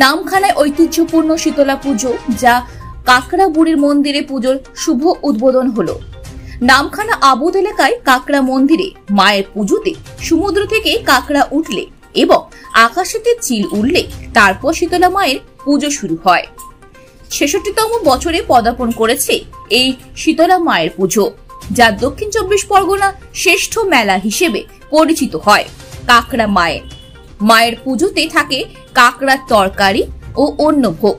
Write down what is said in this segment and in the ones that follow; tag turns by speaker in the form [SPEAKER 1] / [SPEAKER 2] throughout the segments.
[SPEAKER 1] নামখানায় ঐতিহ্যপূর্ণ শীতলা পুজো, যা কাকড়া বুড়ির মন্দিরে পুজোর শুভ উদ্বোধন হলো। নামখানা আবুদ এলাকায় কাকড়া মন্দিরে মায়ের পুজোতে সমুদ্র থেকে কাকড়া উঠলে এবং আকাশেতে চিল উড়লে তারপর শীতলা মায়ের পুজো শুরু হয়। ৬৬তম বছরে পদার্পণ করেছে এই শীতলা মায়ের পুজো, যা দক্ষিণ ২৪ পরগনা শ্রেষ্ঠ মেলা হিসেবে পরিচিত হয়। কাকড়া মায়ের পুজোতে থাকে কাকড়ার তরকারি ও অন্য ভোগ।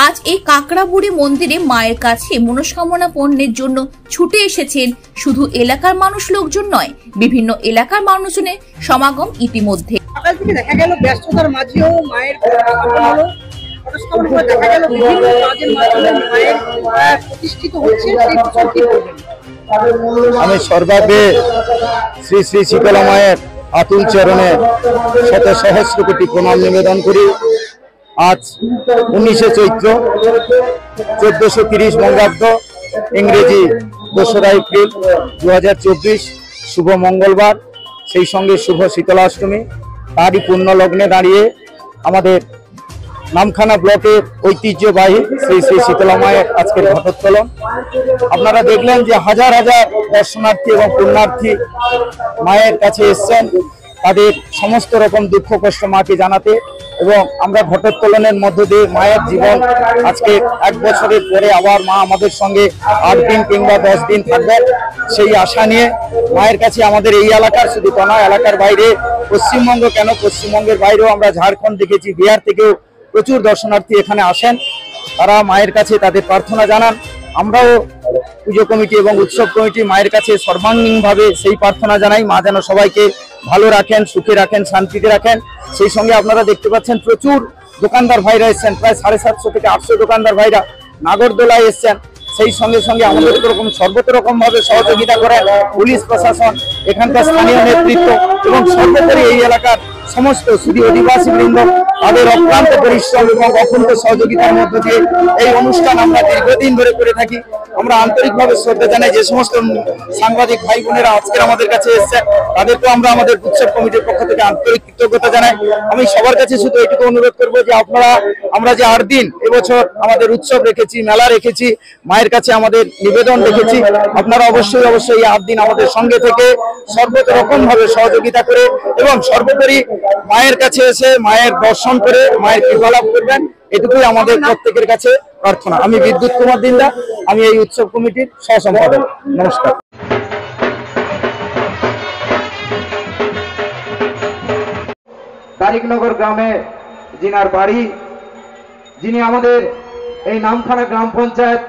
[SPEAKER 1] আজ এই কাকড়া বুড়ি মন্দিরে মায়ের কাছে মনস্কামনা পূর্ণের জন্য ছুটে এসেছেন শুধু এলাকার লোকজন নয়, বিভিন্ন এলাকার মানুষজনের সমাগম ইতিমধ্যে।
[SPEAKER 2] সকাল থেকে দেখা গেল ব্যস্ততার মাঝেও মায়ের দেখা গেল বিভিন্ন কাজের মাধ্যমে মায়ের প্রতিষ্ঠিত হচ্ছে।
[SPEAKER 3] আমি সর্বাগ্রে শ্রী শ্রী শীতলা মায়ের আতুল চরণে শত সহস্র কোটি প্রণাম নিবেদন করি। আজ 19শে চৈত্র 1430 বঙ্গাব্দ, ইংরেজি 2রা এপ্রিল 2024, শুভ মঙ্গলবার, সেই সঙ্গে শুভ শীতলাষ্টমী। তারই পূর্ণ লগ্নে দাঁড়িয়ে আমাদের নামখানা ব্লকের ঐতিহ্যবাহী শ্রী শ্রী শীতলা মায়ের আজকের ঘটোত্তোলন। আপনারা দেখলেন যে হাজার হাজার দর্শনার্থী এবং পুণ্যার্থী মায়ের কাছে এসছেন তাদের সমস্ত রকম দুঃখ কষ্ট মাকে জানাতে, এবং আমরা ঘটোত্তোলনের মধ্য দিয়ে মায়ের জীবন আজকে 1 বছরের পরে আবার মা আমাদের সঙ্গে 8 দিন কিংবা 10 দিন থাকবেন সেই আশা নিয়ে মায়ের কাছে আমাদের এই এলাকার, শুধু তা নয় এলাকার বাইরে, পশ্চিমবঙ্গ কেন পশ্চিমবঙ্গের বাইরেও আমরা ঝাড়খণ্ড দেখেছি, বিহার থেকেও প্রচুর দর্শনার্থী এখানে আসেন। তারা মায়ের কাছে তাদের প্রার্থনা জানান। আমরাও পুজো কমিটি এবং উৎসব কমিটি মায়ের কাছে সর্বাঙ্গীনভাবে সেই প্রার্থনা জানাই, মা যেন সবাইকে ভালো রাখেন, সুখে রাখেন, শান্তিতে রাখেন। সেই সঙ্গে আপনারা দেখতে পাচ্ছেন প্রচুর দোকানদার ভাইরা এসছেন, প্রায় 750 থেকে 800 দোকানদার ভাইরা নাগরদোলায় এসছেন। সেই সঙ্গে সঙ্গে আমাদের সর্বতরকম ভাবে সহযোগিতা করেন পুলিশ প্রশাসন, এখানকার স্থানীয় নেতৃত্ব এবং সর্বোপরি এই এলাকার সমস্ত শুধু অধিবাসী বৃন্দ, তাদের অক্লান্ত পরিশ্রম এবং অকুণ্ঠ সহযোগিতার মধ্য দিয়ে এই অনুষ্ঠান আমরা দীর্ঘদিন ধরে করে থাকি। আমরা আন্তরিকভাবে শ্রদ্ধা জানাই যে সমস্ত সাংবাদিক ভাই বোনেরা আজকের আমাদের কাছে এসেছেন, তাদেরকেও আমরা আমাদের উৎসব কমিটির পক্ষ থেকে আন্তরিক কৃতজ্ঞতা জানাই। আমি সবার কাছে শুধু এটুকু অনুরোধ করবো যে আমরা যে 8 দিন এবছর আমাদের উৎসব রেখেছি, মেলা রেখেছি, মায়ের কাছে আমাদের নিবেদন রেখেছি, আপনারা অবশ্যই এই 8 দিন আমাদের সঙ্গে থেকে সর্বরকম ভাবে সহযোগিতা করে এবং সর্বোপরি মায়ের কাছে এসে মায়ের দর্শন করে মায়ের কৃপা লাভ করবেন, এটুকুই আমাদের প্রত্যেকের কাছে প্রার্থনা। আমি বিদ্যুৎ কুমার দিন্দা, আমি এই উৎসব কমিটির সহ সম্পাদক। নমস্কার।
[SPEAKER 4] তারিকনগর গ্রামে যিনার বাড়ি, যিনি আমাদের এই নামখানা গ্রাম পঞ্চায়েত